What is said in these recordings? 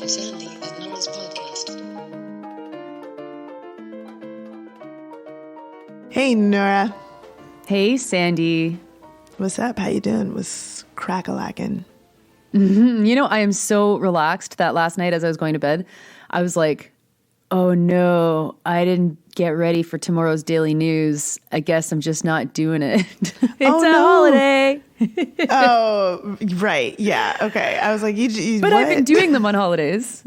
Sandy and Nora's podcast. Hey, Nora. Hey, Sandy. What's up? How you doing? Was crack-a-lackin'? You know, I am so relaxed that last night as I was going to bed, I was like, oh no, I didn't get ready for tomorrow's daily news. I guess I'm just not doing it. It's a holiday. Oh, right. Yeah. Okay. I was like, you But what? I've been doing them on holidays.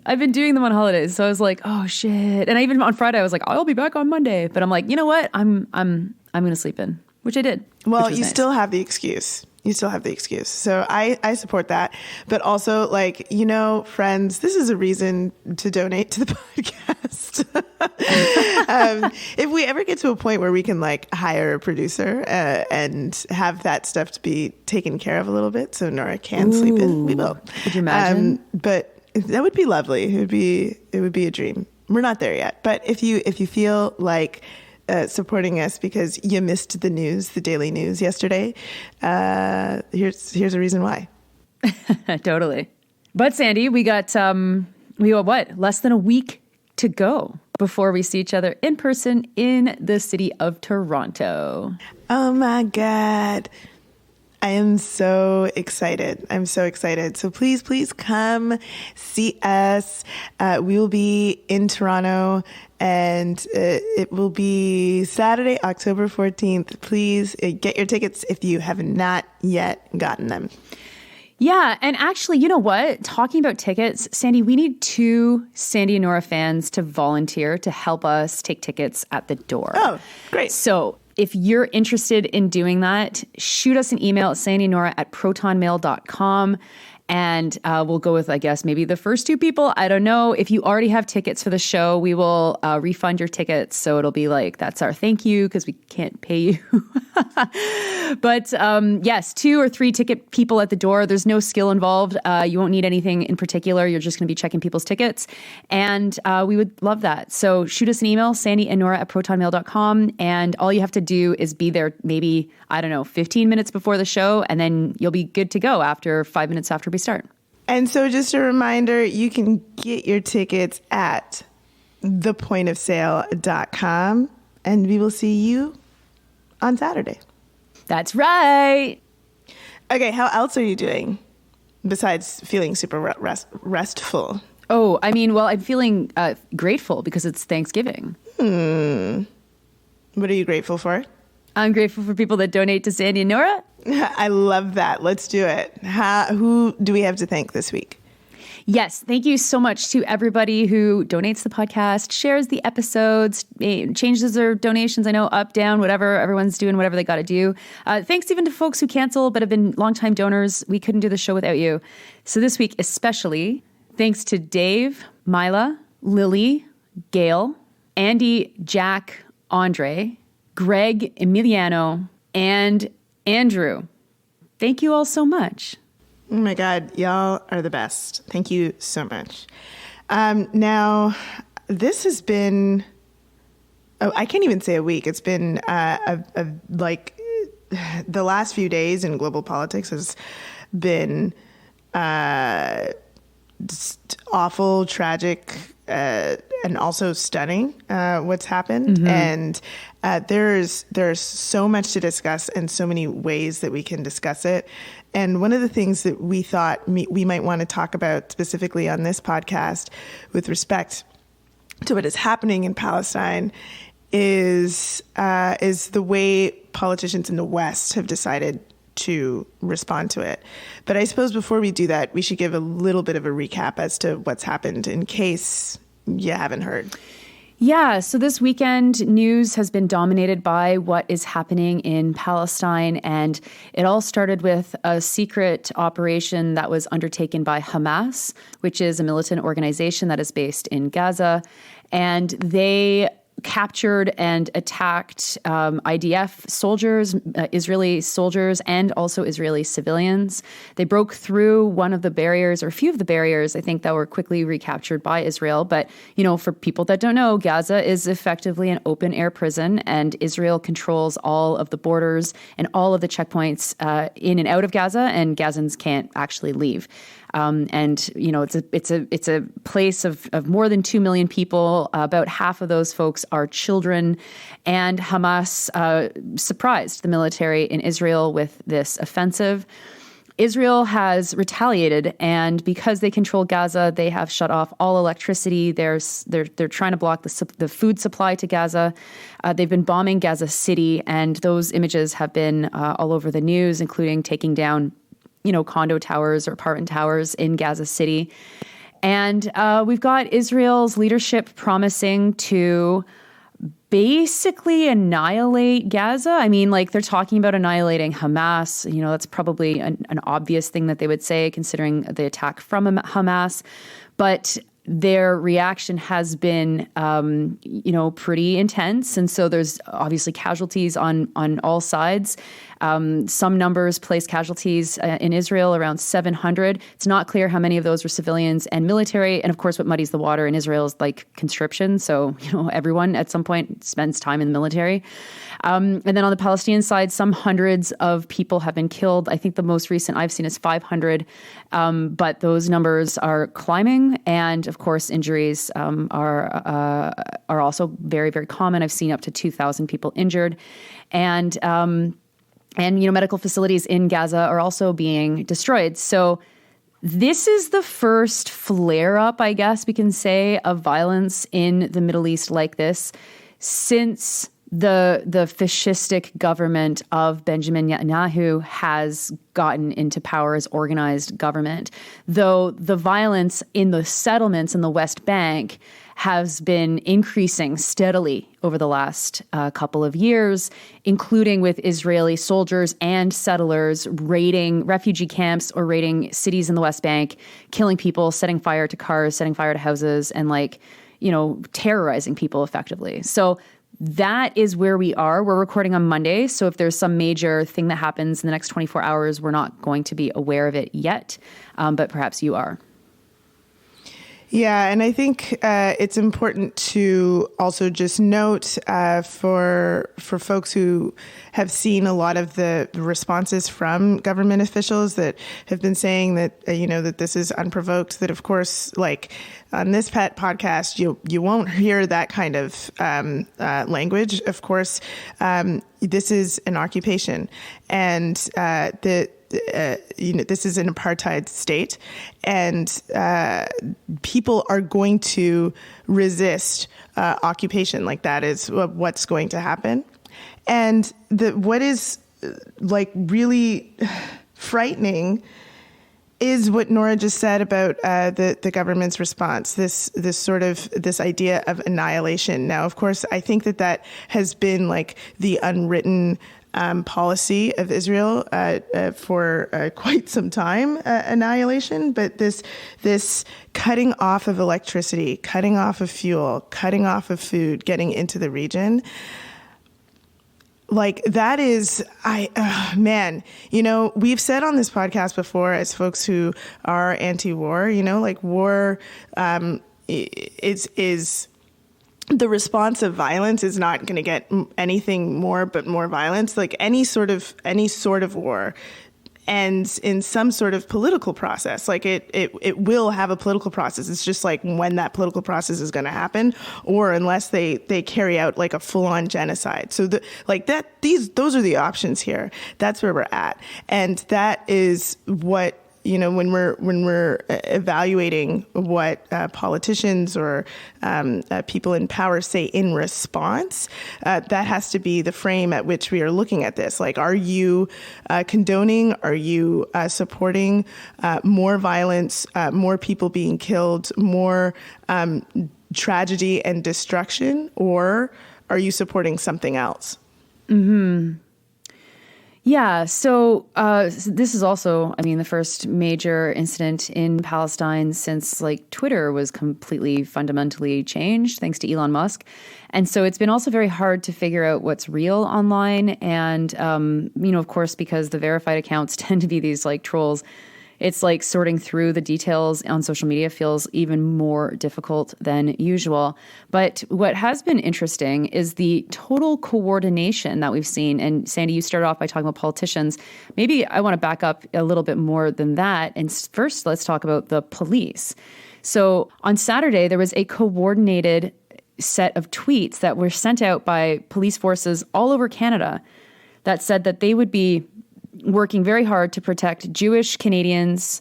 So I was like, oh shit. And I even on Friday, I was like, I'll be back on Monday. But I'm like, you know what? I'm going to sleep in, which I did. Well, which was you nice. still have the excuse. So I support that. But also, like, you know, friends, this is a reason to donate to the podcast. If we ever get to a point where we can, like, hire a producer and have that stuff to be taken care of a little bit so Nora can sleep in, we will. Could you imagine? But that would be lovely. It would be a dream. We're not there yet. But if you feel like supporting us because you missed the news, the daily news yesterday, here's a reason why. Totally. But Sandy, we got what? Less than a week to go before we see each other in person in the city of Toronto. Oh my God. I am so excited. So please come see us. We will be in Toronto and it will be Saturday, October 14th. Please get your tickets if you have not yet gotten them. Yeah. And actually, you know what? Talking about tickets, Sandy, we need 2 Sandy and Nora fans to volunteer to help us take tickets at the door. Oh, great. So if you're interested in doing that, shoot us an email at sandynora@protonmail.com. And we'll go with, I guess, maybe the first 2 people. I don't know. If you already have tickets for the show, we will refund your tickets. So it'll be like, that's our thank you because we can't pay you. But yes, 2 or 3 ticket people at the door. There's no skill involved. You won't need anything in particular. You're just going to be checking people's tickets. And we would love that. So shoot us an email, sandynora@protonmail.com. And all you have to do is be there maybe, 15 minutes before the show. And then you'll be good to go after 5 minutes after we start. And so just a reminder, you can get your tickets at thepointofsale.com and we will see you on Saturday. That's right. Okay, how else are you doing besides feeling super restful? Oh, I'm feeling grateful because it's Thanksgiving. What are you grateful for? I'm grateful for people that donate to Sandy and Nora. I love that. Let's do it. Who do we have to thank this week? Yes. Thank you so much to everybody who donates the podcast, shares the episodes, changes their donations. I know up, down, whatever. Everyone's doing whatever they got to do. Thanks even to folks who cancel but have been longtime donors. We couldn't do the show without you. So this week especially, thanks to Dave, Mila, Lily, Gail, Andy, Jack, Andre, Greg, Emiliano, and Andrew. Thank you all so much. Oh my God, y'all are the best. Thank you so much. Now, this has been, I can't even say a week. It's been like the last few days in global politics has been just awful, tragic, and also stunning what's happened. Mm-hmm. And there's so much to discuss and so many ways that we can discuss it. And one of the things that we thought we might want to talk about specifically on this podcast with respect to what is happening in Palestine is the way politicians in the West have decided to respond to it. But I suppose before we do that, we should give a little bit of a recap as to what's happened in case you haven't heard. Yeah, so this weekend news has been dominated by what is happening in Palestine, and it all started with a secret operation that was undertaken by Hamas, which is a militant organization that is based in Gaza, and they captured and attacked IDF soldiers, Israeli soldiers, and also Israeli civilians. They broke through one of the barriers, or a few of the barriers, I think, that were quickly recaptured by Israel. But, for people that don't know, Gaza is effectively an open air prison, and Israel controls all of the borders and all of the checkpoints in and out of Gaza, and Gazans can't actually leave. It's a place of more than 2 million people. About half of those folks are children, and Hamas surprised the military in Israel with this offensive. Israel has retaliated, and because they control Gaza, they have shut off all electricity. They're trying to block the food supply to Gaza. They've been bombing Gaza City, and those images have been all over the news, including taking down condo towers or apartment towers in Gaza City. And we've got Israel's leadership promising to basically annihilate Gaza. I mean, they're talking about annihilating Hamas. That's probably an obvious thing that they would say, considering the attack from Hamas. But their reaction has been, pretty intense. And so there's obviously casualties on all sides. Some numbers place casualties in Israel around 700. It's not clear how many of those were civilians and military. And of course, what muddies the water in Israel is conscription. So, everyone at some point spends time in the military. And then on the Palestinian side, some hundreds of people have been killed. I think the most recent I've seen is 500. But those numbers are climbing. And of course, injuries are also very, very common. I've seen up to 2,000 people injured. And medical facilities in Gaza are also being destroyed. So this is the first flare-up, I guess we can say, of violence in the Middle East like this since the fascistic government of Benjamin Netanyahu has gotten into power as organized government. Though the violence in the settlements in the West Bank has been increasing steadily over the last couple of years, including with Israeli soldiers and settlers raiding refugee camps or raiding cities in the West Bank, killing people, setting fire to cars, setting fire to houses, and terrorizing people effectively. So that is where we are. We're recording on Monday. So if there's some major thing that happens in the next 24 hours, we're not going to be aware of it yet, but perhaps you are. Yeah, and I think it's important to also just note for folks who have seen a lot of the responses from government officials that have been saying that that this is unprovoked. That of course, on this podcast, you won't hear that kind of language. Of course, this is an occupation, and this is an apartheid state, and people are going to resist occupation. That is what's going to happen. And what is really frightening is what Nora just said about the government's response. This idea of annihilation. Now, of course, I think that has been the unwritten policy of Israel for quite some time, annihilation. But this cutting off of electricity, cutting off of fuel, cutting off of food, getting into the region, that is, we've said on this podcast before, as folks who are anti-war, war is the response of violence is not going to get anything more but more violence. Any sort of war ends in some sort of political process. It will have a political process. It's just when that political process is going to happen, or unless they carry out a full-on genocide. So those are the options here. That's where we're at, and that is what. When we're evaluating what politicians or people in power say in response, that has to be the frame at which we are looking at this. Are you condoning? Are you supporting more violence, more people being killed, more tragedy and destruction, or are you supporting something else? Mm-hmm. Yeah. So this is also, I mean, the first major incident in Palestine since like Twitter was completely fundamentally changed thanks to Elon Musk. And so it's been also very hard to figure out what's real online. And, of course, because the verified accounts tend to be these like trolls, it's like sorting through the details on social media feels even more difficult than usual. But what has been interesting is the total coordination that we've seen. And Sandy, you started off by talking about politicians. Maybe I want to back up a little bit more than that. And first, let's talk about the police. So on Saturday, there was a coordinated set of tweets that were sent out by police forces all over Canada that said that they would be working very hard to protect Jewish Canadians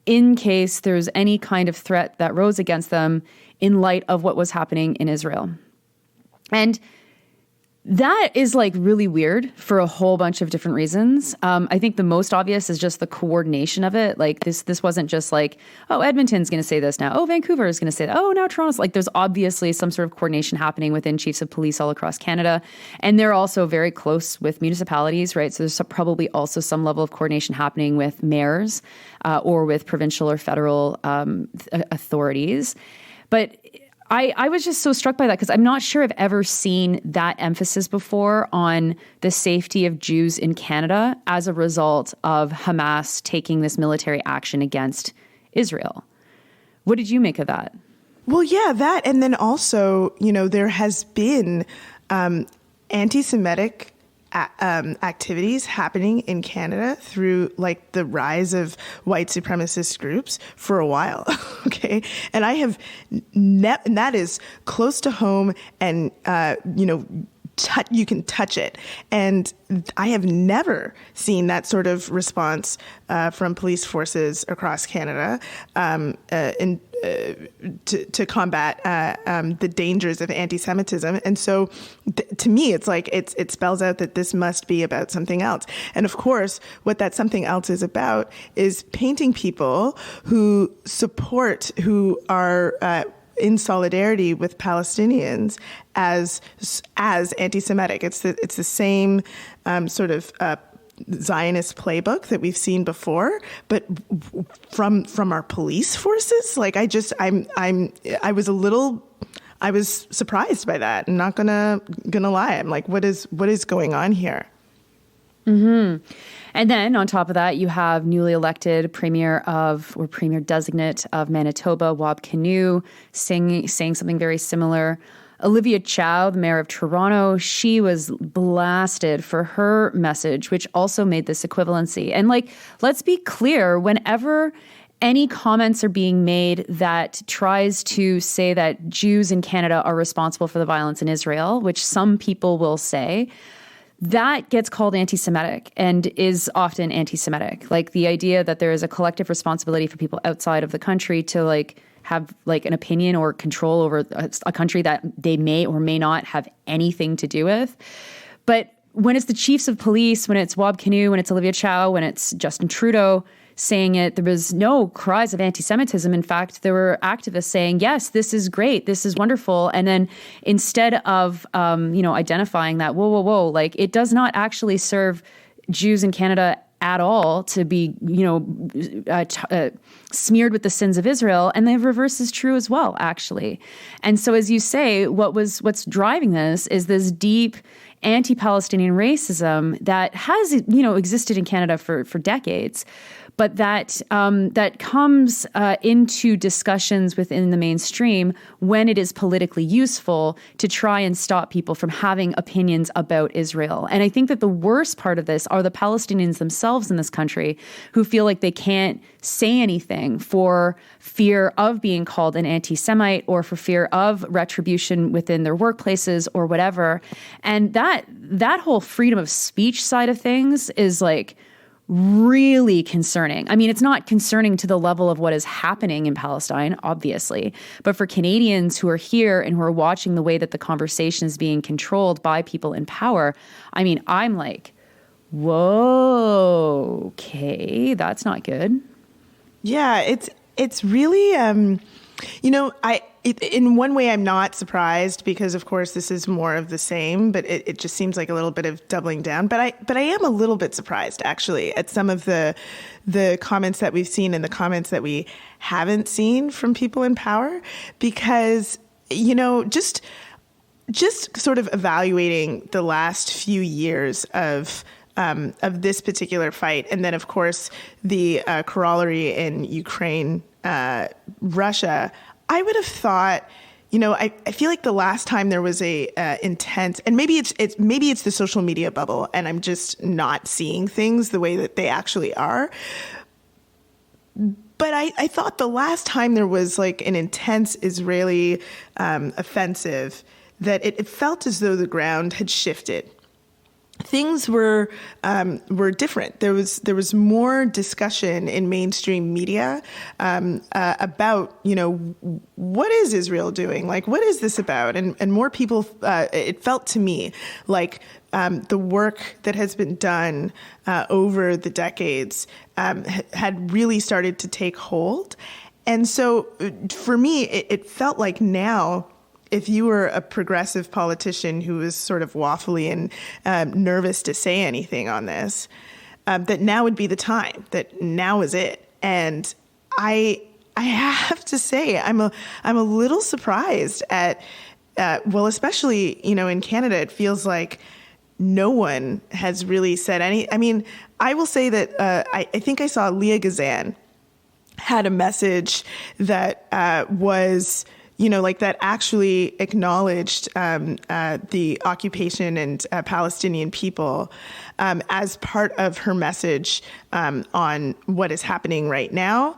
in case there's any kind of threat that rose against them in light of what was happening in Israel. And that is like really weird for a whole bunch of different reasons. I think the most obvious is just the coordination of it. Like this wasn't just like, oh, Edmonton's going to say this now. Oh, Vancouver is going to say that. Oh, now Toronto's like, there's obviously some sort of coordination happening within chiefs of police all across Canada. And they're also very close with municipalities, right? So there's probably also some level of coordination happening with mayors or with provincial or federal authorities. But I was just so struck by that because I'm not sure I've ever seen that emphasis before on the safety of Jews in Canada as a result of Hamas taking this military action against Israel. What did you make of that? Well, yeah, that. And then also, there has been anti-Semitic activities happening in Canada through like the rise of white supremacist groups for a while. Okay. And I have, and that is close to home and, you can touch it. And I have never seen that sort of response from police forces across Canada to combat the dangers of anti-Semitism. And so to me, it's like it spells out that this must be about something else. And of course, what that something else is about is painting people who are in solidarity with Palestinians as anti-Semitic. It's the same sort of Zionist playbook that we've seen before, but from our police forces. Like I was surprised by that. I'm not gonna lie. I'm like, what is going on here? Mm-hmm. And then on top of that, you have newly elected Premier Designate of Manitoba, Wab Kinew, saying something very similar. Olivia Chow, the mayor of Toronto, she was blasted for her message, which also made this equivalency. And let's be clear, whenever any comments are being made that tries to say that Jews in Canada are responsible for the violence in Israel, which some people will say, that gets called anti-Semitic and is often anti-Semitic. Like the idea that there is a collective responsibility for people outside of the country to have an opinion or control over a country that they may or may not have anything to do with. But when it's the chiefs of police, when it's Wab Kinew, when it's Olivia Chow, when it's Justin Trudeau saying it, there was no cries of anti-Semitism. In fact, there were activists saying, yes, this is great, this is wonderful. And then instead of, identifying that, whoa, it does not actually serve Jews in Canada at all to be, smeared with the sins of Israel. And the reverse is true as well, actually. And so, as you say, what's driving this is this deep anti-Palestinian racism that has, existed in Canada for decades, but that comes into discussions within the mainstream when it is politically useful to try and stop people from having opinions about Israel. And I think that the worst part of this are the Palestinians themselves in this country who feel like they can't say anything for fear of being called an anti-Semite or for fear of retribution within their workplaces or whatever. And that whole freedom of speech side of things is really concerning. I mean, it's not concerning to the level of what is happening in Palestine, obviously, but for Canadians who are here and who are watching the way that the conversation is being controlled by people in power, I mean, I'm like, whoa, okay, that's not good. Yeah, it's really, in one way, I'm not surprised because, of course, this is more of the same. But it just seems like a little bit of doubling down. But I am a little bit surprised, actually, at some of the comments that we've seen and the comments that we haven't seen from people in power, because just sort of evaluating the last few years of this particular fight, and then, of course, the corollary in Ukraine, Russia. I would have thought, I feel like the last time there was a intense, and maybe it's the social media bubble, and I'm just not seeing things the way that they actually are. But I thought the last time there was like an intense Israeli offensive, that it felt as though the ground had shifted. Things were different. There was more discussion in mainstream media about, what is Israel doing? Like, what is this about? And more people, it felt to me like the work that has been done over the decades had really started to take hold. And so for me, it felt like now, if you were a progressive politician who was sort of waffly and nervous to say anything on this, that now would be the time, that now is it. And I have to say, I'm a little surprised at, especially, in Canada, it feels like no one has really said any. I mean, I will say that I think I saw Leah Gazan had a message that was, that actually acknowledged the occupation and Palestinian people as part of her message on what is happening right now.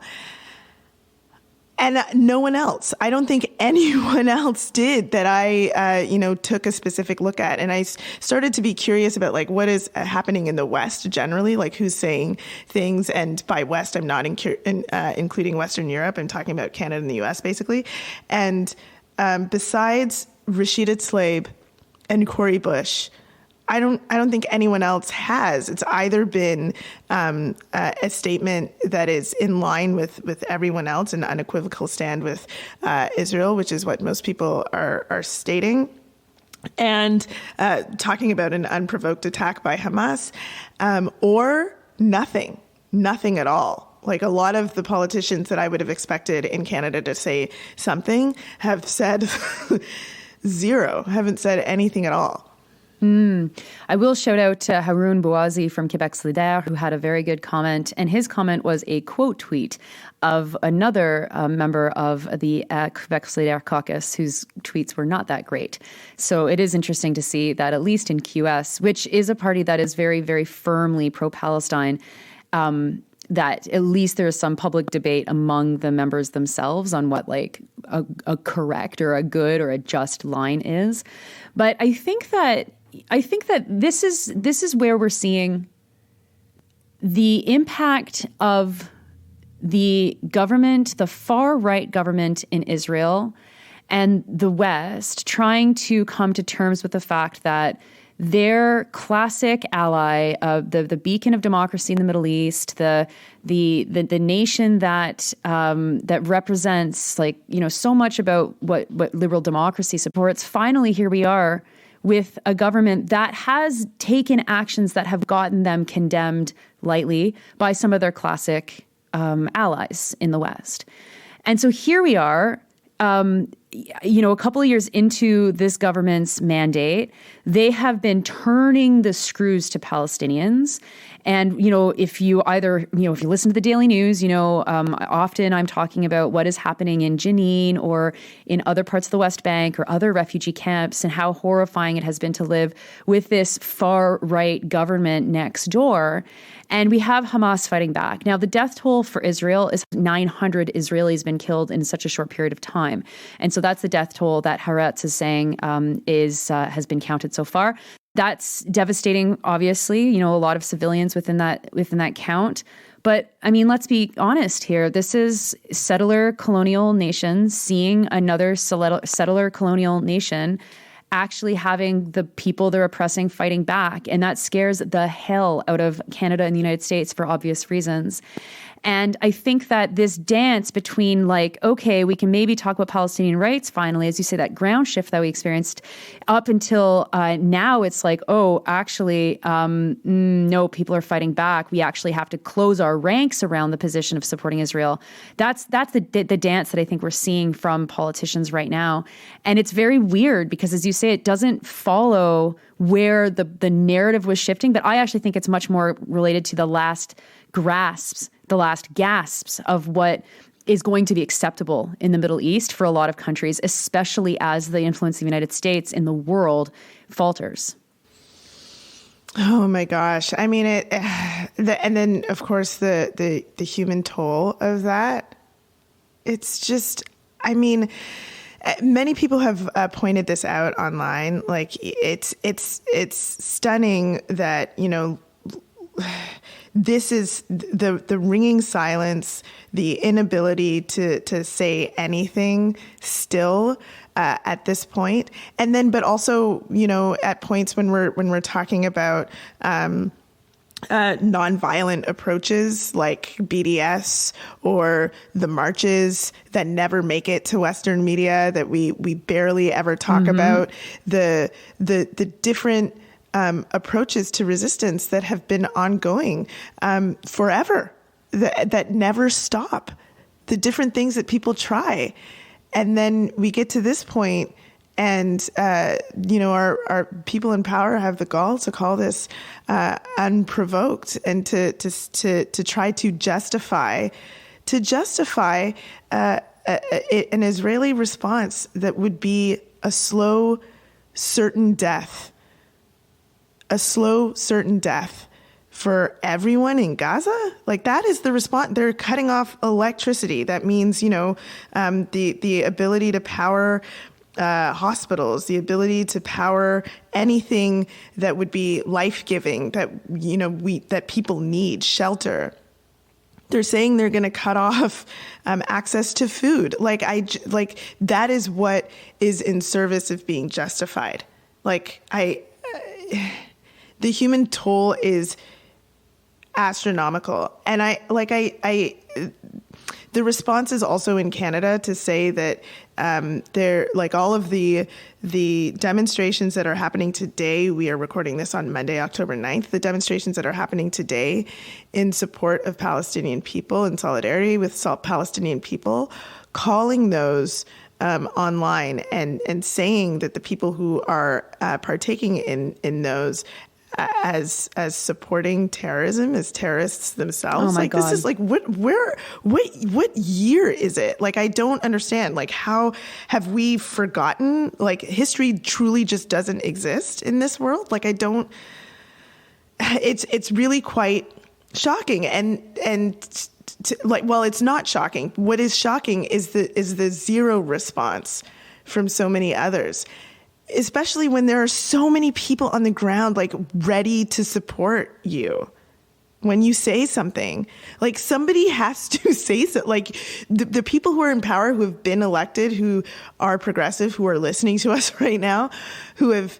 And no one else. I don't think anyone else did that I, took a specific look at. And I started to be curious about, like, what is happening in the West generally, like who's saying things. And by West, I'm not including Western Europe. I'm talking about Canada and the U.S., basically. And besides Rashida Tlaib and Cori Bush, I don't think anyone else has. It's either been a statement that is in line with everyone else, an unequivocal stand with Israel, which is what most people are stating, and talking about an unprovoked attack by Hamas, or nothing at all. Like a lot of the politicians that I would have expected in Canada to say something have said zero, haven't said anything at all. I will shout out to Haroun Bouazi from Quebec Solidaire, who had a very good comment. And his comment was a quote tweet of another member of the Quebec Solidaire caucus whose tweets were not that great. So it is interesting to see that at least in QS, which is a party that is very, very firmly pro-Palestine, that at least there is some public debate among the members themselves on what like a correct or a good or a just line is. But I think that this is where we're seeing the impact of the government, the far right government in Israel and the West trying to come to terms with the fact that their classic ally, the beacon of democracy in the Middle East, the nation that represents so much about what liberal democracy supports. Finally, here we are with a government that has taken actions that have gotten them condemned lightly by some of their classic allies in the West. And so here we are, a couple of years into this government's mandate, they have been turning the screws to Palestinians. And, if you listen to the daily news, often I'm talking about what is happening in Jenin or in other parts of the West Bank or other refugee camps and how horrifying it has been to live with this far right government next door. And we have Hamas fighting back. Now, the death toll for Israel is 900 Israelis been killed in such a short period of time. And so that's the death toll that Haaretz is saying has been counted so far. That's devastating, obviously, a lot of civilians within that count. But I mean, let's be honest here. This is settler colonial nations seeing another settler colonial nation actually having the people they're oppressing fighting back. And that scares the hell out of Canada and the United States for obvious reasons. And I think that this dance between like, okay, we can maybe talk about Palestinian rights finally, as you say, that ground shift that we experienced up until now, it's like, oh, actually, no, people are fighting back. We actually have to close our ranks around the position of supporting Israel. That's the dance that I think we're seeing from politicians right now. And it's very weird because, as you say, it doesn't follow where the narrative was shifting. But I actually think it's much more related to the last gasps of what is going to be acceptable in the Middle East for a lot of countries, especially as the influence of the United States in the world falters. Oh my gosh. I mean, and then of course the human toll of that. It's just, I mean, many people have pointed this out online. Like it's stunning that, you know, this is the ringing silence, the inability to say anything still at this point. And then, but also, you know, at points when we're talking about nonviolent approaches like BDS or the marches that never make it to Western media, that we barely ever talk about, the different approaches to resistance that have been ongoing forever, that never stop, the different things that people try. And then we get to this point and, you know, our people in power have the gall to call this unprovoked and to try to justify an Israeli response that would be a slow, certain death for everyone in Gaza. Like, that is the response. They're cutting off electricity. That means, you know, the ability to power hospitals, the ability to power anything that would be life-giving, that, you know, that people need, shelter. They're saying they're going to cut off access to food. Like that is what is in service of being justified. The human toll is astronomical. And the response is also in Canada to say that they're like all of the demonstrations that are happening today. We are recording this on Monday, October 9th. The demonstrations that are happening today in support of Palestinian people, in solidarity with Palestinian people, calling those online and saying that the people who are partaking in those as supporting terrorism, as terrorists themselves. Oh my God. This is like, what year is it? Like, I don't understand. Like, how have we forgotten? Like, history truly just doesn't exist in this world. Like, it's really quite shocking. Well, it's not shocking. What is shocking is the zero response from so many others, especially when there are so many people on the ground, like, ready to support you. When you say something, like, somebody has to say so. Like, the people who are in power, who have been elected, who are progressive, who are listening to us right now, who have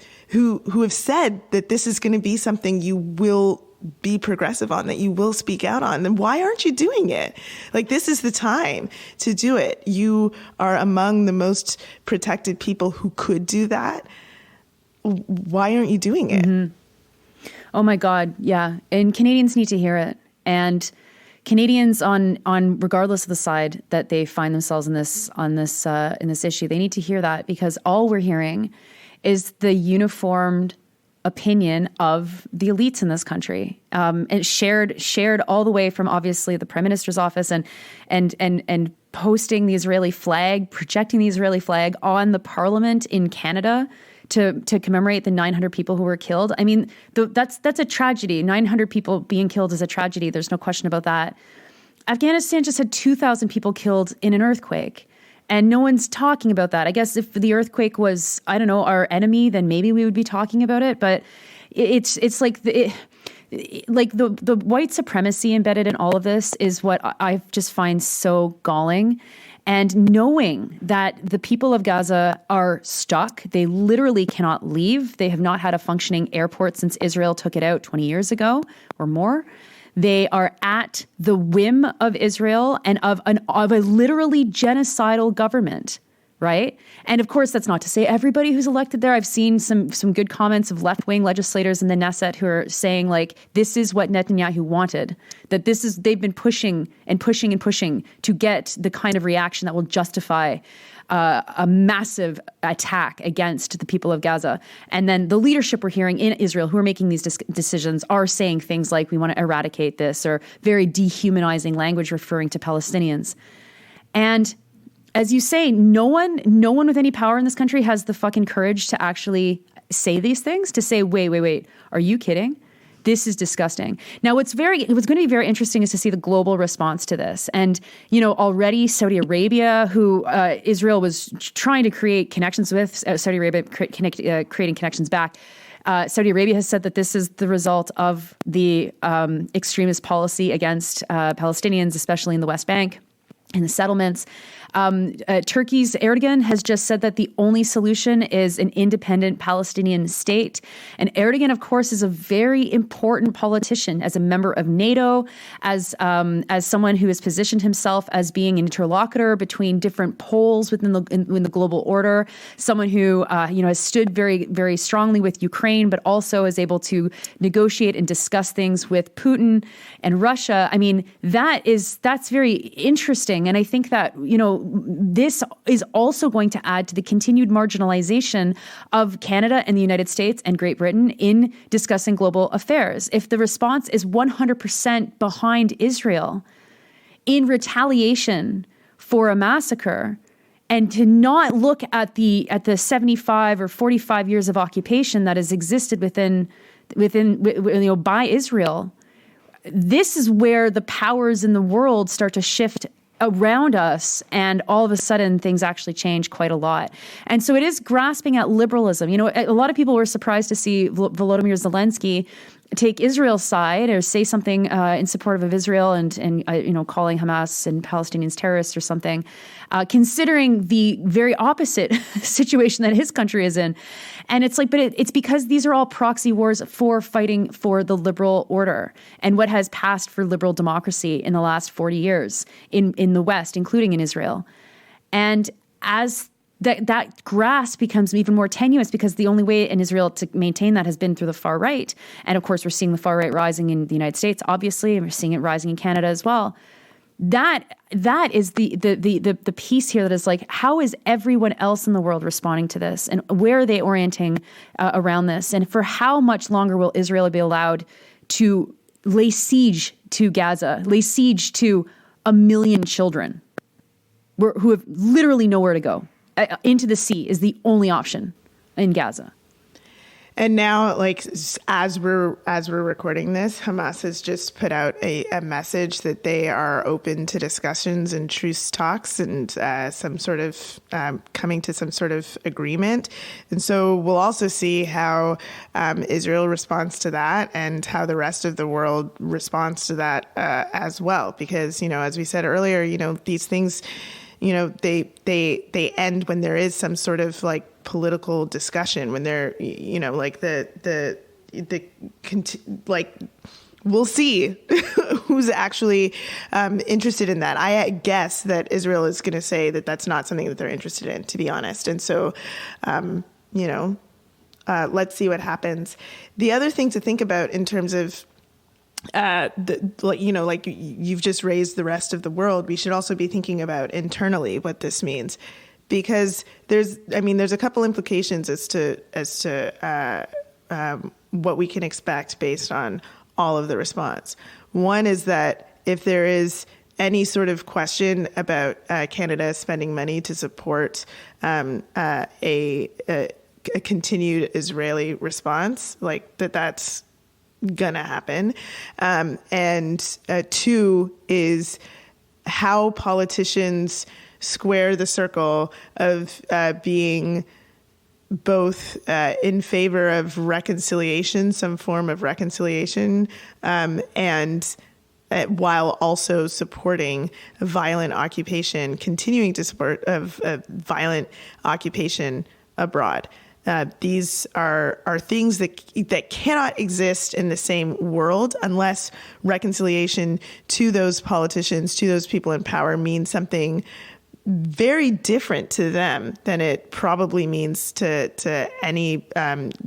said that this is going to be something you will be progressive on, that you will speak out on, then why aren't you doing it? Like, this is the time to do it. You are among the most protected people who could do that. Why aren't you doing it? Mm-hmm. Oh my God. Yeah. And Canadians need to hear it. And Canadians on regardless of the side that they find themselves in this issue, they need to hear that, because all we're hearing is the uniformed opinion of the elites in this country, and shared all the way from obviously the Prime Minister's office and posting the Israeli flag, projecting the Israeli flag on the Parliament in Canada to commemorate the 900 people who were killed. I mean, that's a tragedy. 900 people being killed is a tragedy. There's no question about that. Afghanistan just had 2,000 people killed in an earthquake. And no one's talking about that. I guess if the earthquake was, I don't know, our enemy, then maybe we would be talking about it. But it's like the white supremacy embedded in all of this is what I just find so galling. And knowing that the people of Gaza are stuck, they literally cannot leave. They have not had a functioning airport since Israel took it out 20 years ago or more. They are at the whim of Israel and of a literally genocidal government, right? And of course, that's not to say everybody who's elected there. I've seen some good comments of left-wing legislators in the Knesset who are saying, like, this is what Netanyahu wanted, that they've been pushing and pushing and pushing to get the kind of reaction that will justify a massive attack against the people of Gaza. And then the leadership we're hearing in Israel who are making these decisions are saying things like, we want to eradicate this, or very dehumanizing language referring to Palestinians. And as you say, no one with any power in this country has the fucking courage to actually say these things, to say, wait, are you kidding? This is disgusting. Now, what's going to be very interesting is to see the global response to this. And, already Saudi Arabia, who Israel was trying to create connections with, Saudi Arabia creating connections back. Saudi Arabia has said that this is the result of the extremist policy against Palestinians, especially in the West Bank and the settlements. Turkey's Erdogan has just said that the only solution is an independent Palestinian state. And Erdogan, of course, is a very important politician as a member of NATO, as someone who has positioned himself as being an interlocutor between different poles within the global order, someone who has stood very, very strongly with Ukraine, but also is able to negotiate and discuss things with Putin and Russia. I mean, that's very interesting. And I think that, this is also going to add to the continued marginalization of Canada and the United States and Great Britain in discussing global affairs. If the response is 100% behind Israel in retaliation for a massacre, and to not look at the 75 or 45 years of occupation that has existed within by Israel, this is where the powers in the world start to shift around us, and all of a sudden things actually change quite a lot. And so it is grasping at liberalism. A lot of people were surprised to see Volodymyr Zelensky take Israel's side or say something in support of Israel and calling Hamas and Palestinians terrorists or something, considering the very opposite situation that his country is in. And it's like, but it's because these are all proxy wars for fighting for the liberal order and what has passed for liberal democracy in the last 40 years in the West, including in Israel. And as that grasp becomes even more tenuous, because the only way in Israel to maintain that has been through the far right. And of course, we're seeing the far right rising in the United States, obviously, and we're seeing it rising in Canada as well. That is the piece here that is like, how is everyone else in the world responding to this? And where are they orienting around this? And for how much longer will Israel be allowed to lay siege to Gaza, lay siege to 1 million children who have literally nowhere to go? Into the sea is the only option in Gaza. And now, like, as we're recording this, Hamas has just put out a message that they are open to discussions and truce talks and some sort of coming to some sort of agreement. And so we'll also see how Israel responds to that and how the rest of the world responds to that as well. Because, as we said earlier, these things, they end when there is some sort of like political discussion, when they're, we'll see who's actually interested in that. I guess that Israel is going to say that that's not something that they're interested in, to be honest. And so, let's see what happens. The other thing to think about in terms of like you've just raised the rest of the world, we should also be thinking about internally what this means, because there's a couple implications as to what we can expect based on all of the response. One is that if there is any sort of question about Canada spending money to support a continued Israeli response, like that's gonna happen. And two is how politicians square the circle of being both in favor of reconciliation, some form of reconciliation, and while also supporting violent occupation, continuing to support of violent occupation abroad. These are things that cannot exist in the same world unless reconciliation to those politicians, to those people in power, means something very different to them than it probably means to any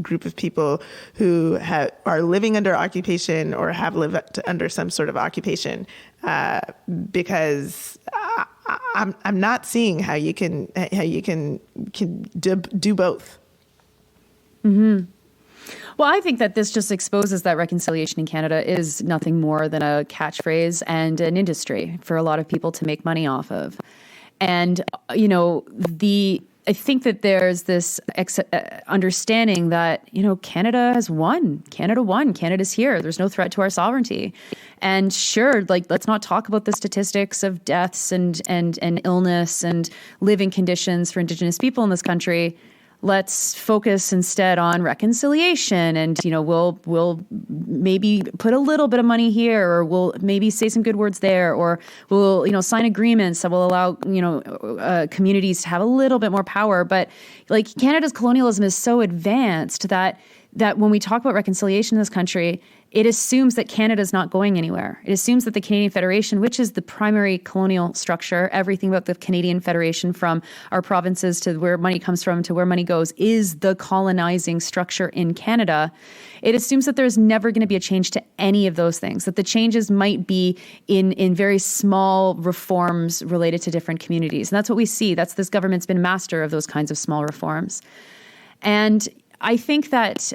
group of people who are living under occupation or have lived under some sort of occupation. Because I'm not seeing how you can do both. Mm-hmm. Well, I think that this just exposes that reconciliation in Canada is nothing more than a catchphrase and an industry for a lot of people to make money off of. And, I think that there's this understanding that, Canada has won. Canada won. Canada's here. There's no threat to our sovereignty. And sure, let's not talk about the statistics of deaths and illness and living conditions for Indigenous people in this country. Let's focus instead on reconciliation, and we'll maybe put a little bit of money here, or we'll maybe say some good words there, or we'll sign agreements that will allow communities to have a little bit more power. But Canada's colonialism is so advanced that when we talk about reconciliation in this country, it assumes that Canada is not going anywhere. It assumes that the Canadian Federation, which is the primary colonial structure, everything about the Canadian Federation, from our provinces to where money comes from to where money goes, is the colonizing structure in Canada. It assumes that there's never going to be a change to any of those things, that the changes might be in very small reforms related to different communities. And that's what we see. This government's been master of those kinds of small reforms. And I think that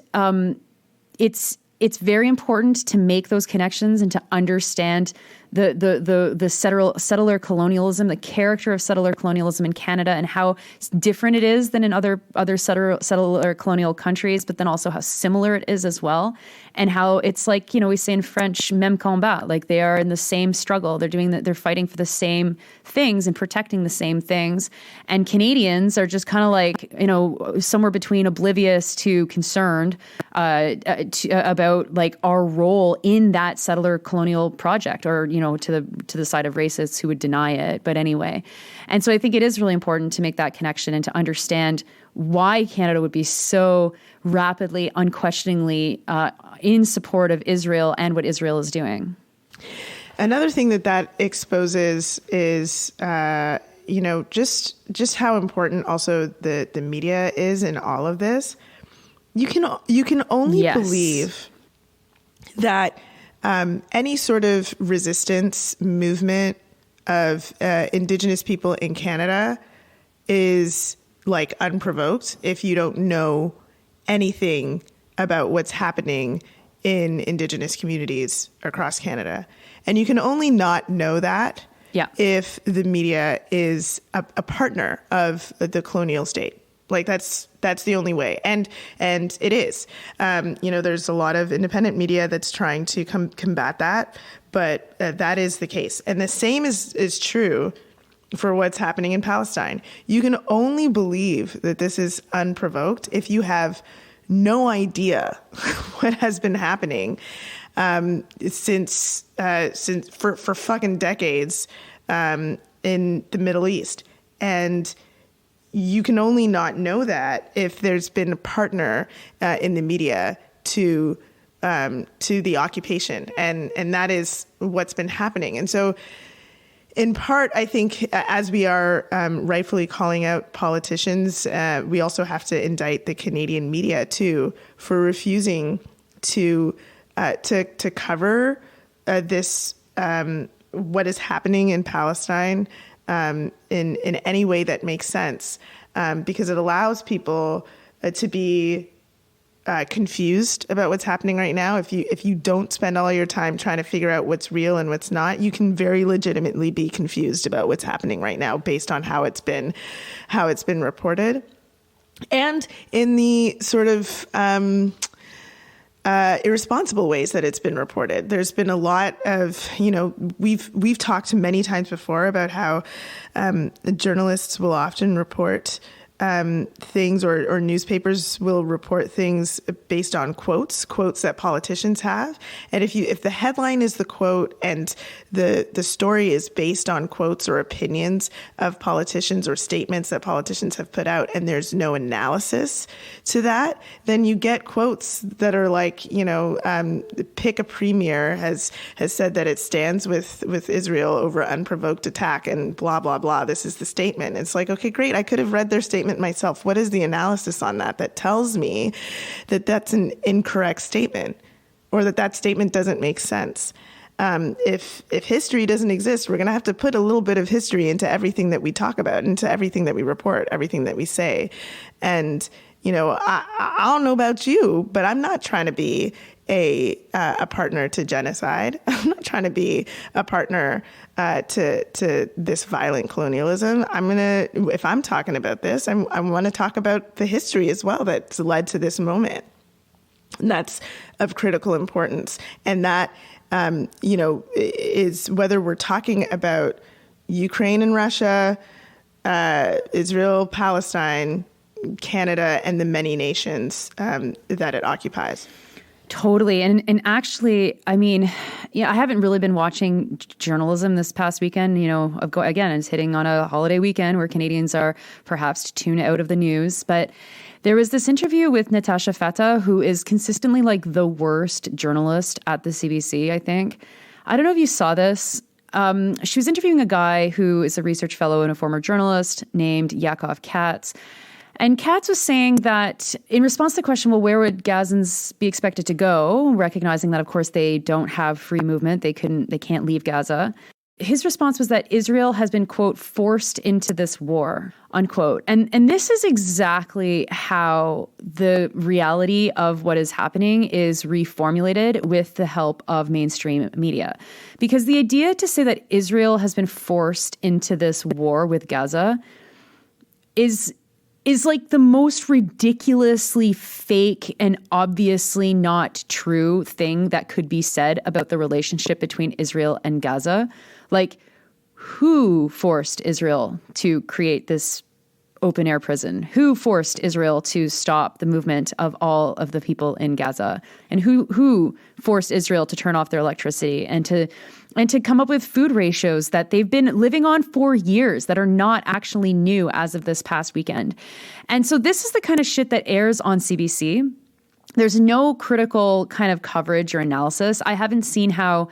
it's very important to make those connections and to understand the settler colonialism, the character of settler colonialism in Canada, and how different it is than in other settler colonial countries, but then also how similar it is as well. And how it's we say in French, même combat, they are in the same struggle. They're fighting for the same things and protecting the same things. And Canadians are just kind of somewhere between oblivious to concerned about our role in that settler colonial project, or to the side of racists who would deny it. But anyway, and so I think it is really important to make that connection and to understand why Canada would be so rapidly, unquestioningly in support of Israel and what Israel is doing. Another thing that exposes is, just how important also the media is in all of this. You can only believe that any sort of resistance movement of Indigenous people in Canada is unprovoked if you don't know anything about what's happening in Indigenous communities across Canada. And you can only not know that if the media is a partner of the colonial state. That's the only way. And it is. There's a lot of independent media that's trying to combat that, but that is the case. And the same is true for what's happening in Palestine. You can only believe that this is unprovoked if you have no idea what has been happening since for fucking decades in the Middle East. And you can only not know that if there's been a partner in the media to the occupation, and that is what's been happening. And so, in part, I think, as we are rightfully calling out politicians, we also have to indict the Canadian media too for refusing to cover this what is happening in Palestine in any way that makes sense, because it allows people to be confused about what's happening right now. If you don't spend all your time trying to figure out what's real and what's not, you can very legitimately be confused about what's happening right now based on how it's been reported, and in the sort of irresponsible ways that it's been reported. There's been a lot of, we've talked many times before about how journalists will often report things, or newspapers will report things based on quotes that politicians have. And if the headline is the quote and the story is based on quotes or opinions of politicians or statements that politicians have put out, and there's no analysis to that, then you get quotes that are like, pick a premier has said that it stands with Israel over unprovoked attack and blah, blah, blah. This is the statement. It's like, okay, great. I could have read their statement myself. What is the analysis on that tells me that that's an incorrect statement, or that statement doesn't make sense? If history doesn't exist, we're going to have to put a little bit of history into everything that we talk about, into everything that we report, everything that we say. And, I don't know about you, but I'm not trying to be a partner to genocide. I'm not trying to be a partner to this violent colonialism. If I'm talking about this, I want to talk about the history as well that's led to this moment. And that's of critical importance. And that, is whether we're talking about Ukraine and Russia, Israel, Palestine, Canada, and the many nations that it occupies. Totally. And actually, I haven't really been watching journalism this past weekend. Again, it's hitting on a holiday weekend where Canadians are perhaps to tune out of the news. But there was this interview with Natasha Fetta, who is consistently like the worst journalist at the CBC, I think. I don't know if you saw this. She was interviewing a guy who is a research fellow and a former journalist named Yakov Katz. And Katz was saying that in response to the question, well, where would Gazans be expected to go, recognizing that, of course, they don't have free movement, they can't leave Gaza. His response was that Israel has been, quote, forced into this war, unquote. And this is exactly how the reality of what is happening is reformulated with the help of mainstream media. Because the idea to say that Israel has been forced into this war with Gaza is like the most ridiculously fake and obviously not true thing that could be said about the relationship between Israel and Gaza. Like, who forced Israel to create this open air prison? Who forced Israel to stop the movement of all of the people in Gaza? And who forced Israel to turn off their electricity and to come up with food ratios that they've been living on for years that are not actually new as of this past weekend? And so this is the kind of shit that airs on CBC. There's no critical kind of coverage or analysis. I haven't seen how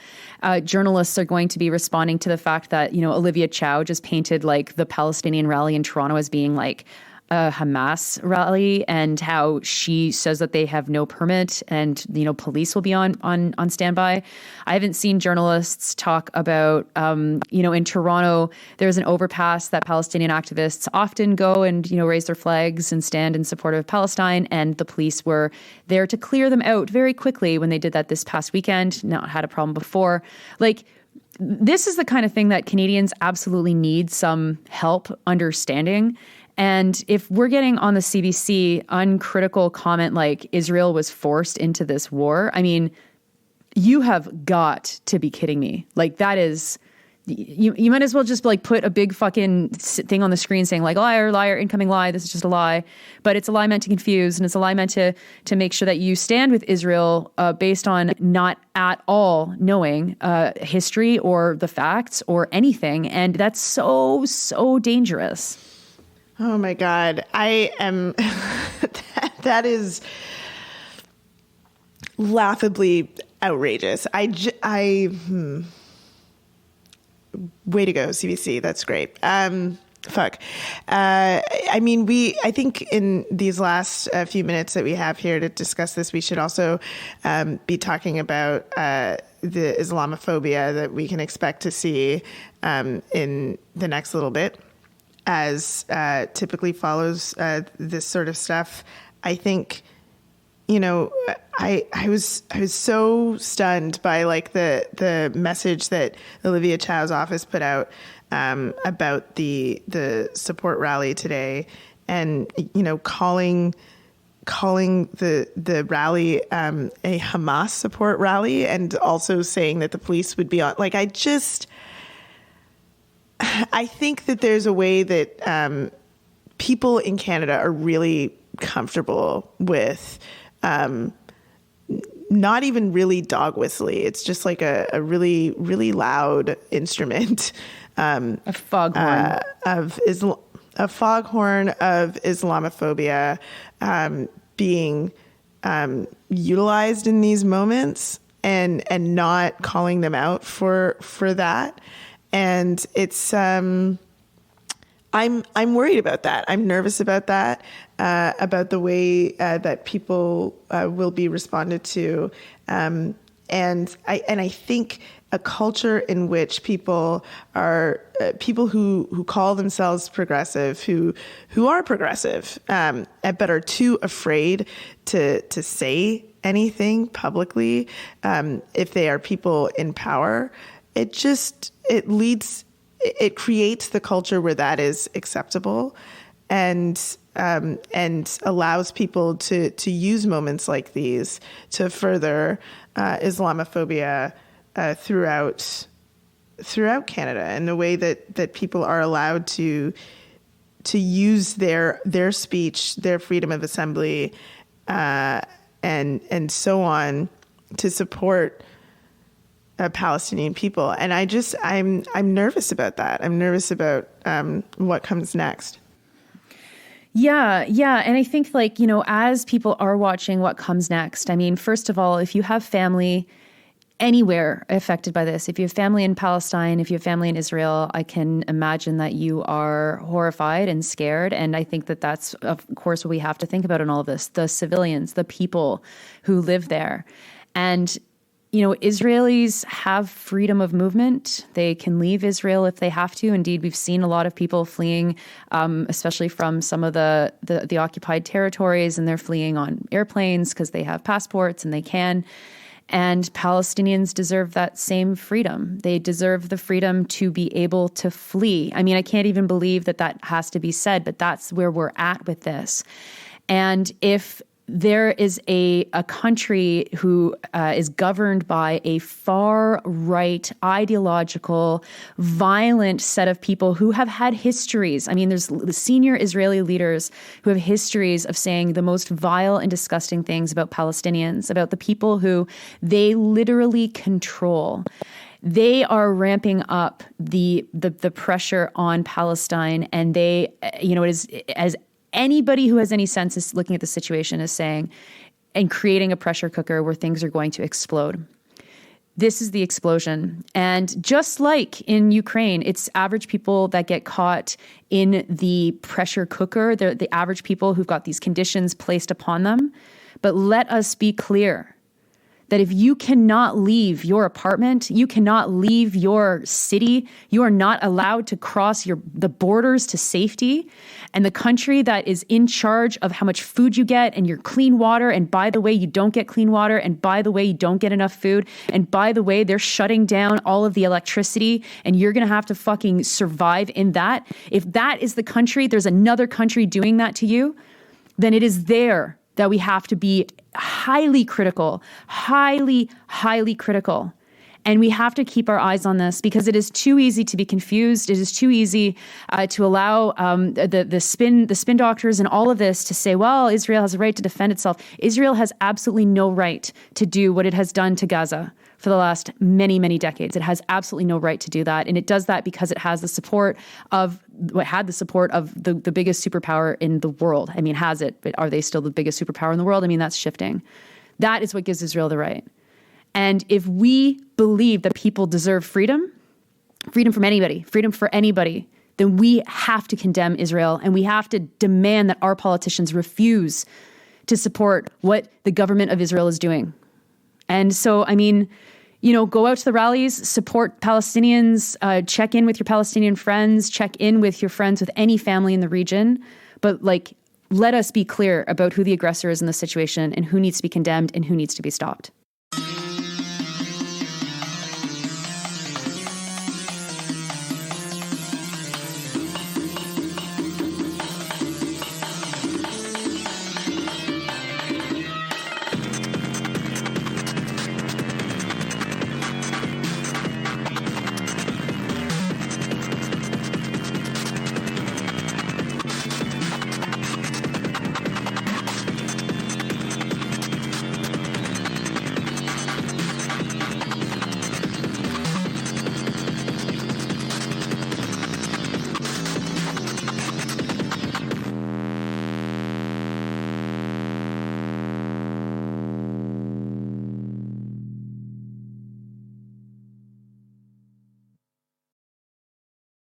journalists are going to be responding to the fact that, Olivia Chow just painted like the Palestinian rally in Toronto as being like a Hamas rally, and how she says that they have no permit and, police will be on standby. I haven't seen journalists talk about, in Toronto, there's an overpass that Palestinian activists often go and, raise their flags and stand in support of Palestine. And the police were there to clear them out very quickly when they did that this past weekend, not had a problem before. Like, this is the kind of thing that Canadians absolutely need some help understanding. And if we're getting on the CBC uncritical comment like Israel was forced into this war, you have got to be kidding me. Like, that is, you might as well just like put a big fucking thing on the screen saying like, liar, liar, incoming lie. This is just a lie. But it's a lie meant to confuse, and it's a lie meant to make sure that you stand with Israel based on not at all knowing history or the facts or anything. And that's so, so dangerous. Oh my God. I am, that is laughably outrageous. Way to go, CBC. That's great. Fuck. I think in these last few minutes that we have here to discuss this, we should also be talking about the Islamophobia that we can expect to see in the next little bit, as typically follows this sort of stuff. I think, I was so stunned by like the message that Olivia Chow's office put out about the support rally today, and calling the rally a Hamas support rally, and also saying that the police would be on. Like, I think that there's a way that people in Canada are really comfortable with not even really dog whistly. It's just like a really, really loud instrument. A foghorn. A foghorn of Islamophobia being utilized in these moments and not calling them out for that. And it's I'm worried about that. I'm nervous about that, about the way that people will be responded to, and I think a culture in which people are people who call themselves progressive, who are progressive, but are too afraid to say anything publicly, if they are people in power, it creates the culture where that is acceptable, and allows people to use moments like these to further Islamophobia throughout Canada, in the way that people are allowed to use their speech, their freedom of assembly, and so on, to support Palestinian people. And I'm nervous about that. I'm nervous about what comes next. Yeah. And I think, like, you know, as people are watching what comes next, I mean, first of all, if you have family anywhere affected by this, if you have family in Palestine, if you have family in Israel, I can imagine that you are horrified and scared. And I think that that's, of course, what we have to think about in all of this, the civilians, the people who live there. And you know, Israelis have freedom of movement. They can leave Israel if they have to. Indeed, we've seen a lot of people fleeing, especially from some of the occupied territories, and they're fleeing on airplanes because they have passports and they can. And Palestinians deserve that same freedom. They deserve the freedom to be able to flee. I mean, I can't even believe that has to be said, but that's where we're at with this. And if there is a country who is governed by a far-right, ideological, violent set of people who have had histories. I mean, there's the senior Israeli leaders who have histories of saying the most vile and disgusting things about Palestinians, about the people who they literally control. They are ramping up the pressure on Palestine, and they, you know, it is as anybody who has any sense is looking at the situation is saying, and creating a pressure cooker where things are going to explode. This is the explosion. And just like in Ukraine, it's average people that get caught in the pressure cooker. They're the average people who've got these conditions placed upon them. But let us be clear that if you cannot leave your apartment, you cannot leave your city, you are not allowed to cross the borders to safety, and the country that is in charge of how much food you get and your clean water, and by the way, you don't get clean water, and by the way, you don't get enough food, and by the way, they're shutting down all of the electricity, and you're going to have to fucking survive in that. If that is the country, there's another country doing that to you, then it is there that we have to be highly critical, highly critical. And we have to keep our eyes on this, because it is too easy to be confused. It is too easy to allow the spin doctors and all of this to say, well, Israel has a right to defend itself. Israel has absolutely no right to do what it has done to Gaza for the last many, many decades. It has absolutely no right to do that. And it does that because it had the support of the biggest superpower in the world. I mean, has it? But are they still the biggest superpower in the world? I mean, that's shifting. That is what gives Israel the right. And if we believe that people deserve freedom from anybody, freedom for anybody, then we have to condemn Israel, and we have to demand that our politicians refuse to support what the government of Israel is doing. And so, I mean, you know, go out to the rallies, support Palestinians, check in with your Palestinian friends, check in with your friends with any family in the region. But like, let us be clear about who the aggressor is in this situation and who needs to be condemned and who needs to be stopped.